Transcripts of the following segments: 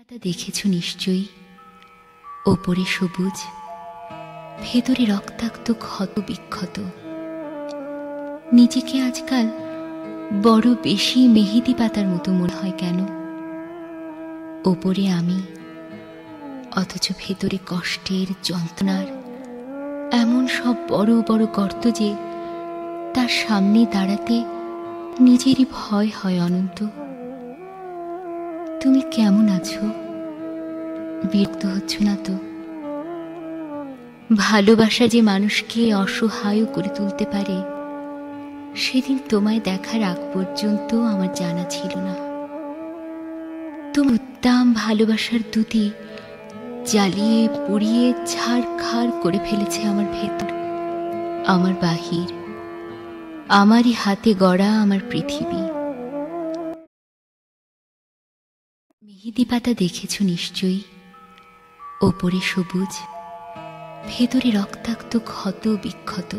পাতা দেখেছো নিশ্চয়ই, ওপরে সবুজ, ভেতরে রক্তাক্ত ক্ষত বিক্ষত। নিজেকে আজকাল বড় বেশি মেহেদি পাতার মতো মনে হয় কেন? ওপরে আমি, অথচ ভেতরে কষ্টের যন্ত্রণার এমন সব বড় বড় গর্ত যে তার সামনে দাঁড়াতে নিজেরই ভয় হয় অনন্ত। তুমি কেমন আছো? বিরক্ত হচ্ছ না তো? ভালোবাসা যে মানুষকে অসহায় করে তুলতে পারে, সেদিন তোমায় দেখার আগ পর্যন্ত আমার জানা ছিল না। তোমার উত্তম ভালোবাসার দুটি জ্বালিয়ে পুড়িয়ে ছাড়খাড় করে ফেলেছে আমার ভেতর, আমার বাহির, আমারই হাতে গড়া আমার পৃথিবী। মেহেদি পাতা দেখেছো নিশ্চয়ই, ওপরে সবুজ, ভেতরে রক্তাক্ত ক্ষত বিক্ষত।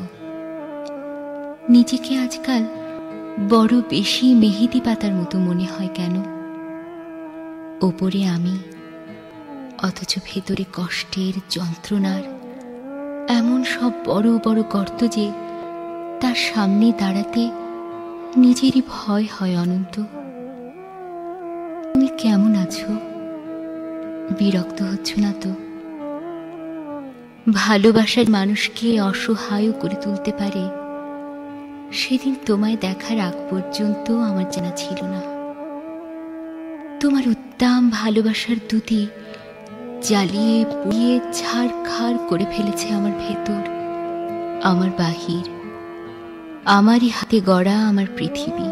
নিজেকে আজকাল বড় বেশি মেহেদি পাতার মতো মনে হয় কেন? ওপরে আমি, অথচ ভেতরে কষ্টের যন্ত্রণার এমন সব বড় বড় গর্ত যে তার সামনে দাঁড়াতে নিজেরই ভয় হয় অনন্ত। তুমি কেমন আছো? বিরক্ত হচ্ছ না তো? ভালোবাসার মানুষকে অসহায় করে তুলতে পারে, সেদিন তোমায় দেখার আগ পর্যন্ত আমার জানা ছিল না। তোমার উত্তম ভালোবাসার দুটি জ্বালিয়ে পুড়িয়ে ছাড়খাড় করে ফেলেছে আমার ভেতর, আমার বাহির, আমারই হাতে গড়া আমার পৃথিবী।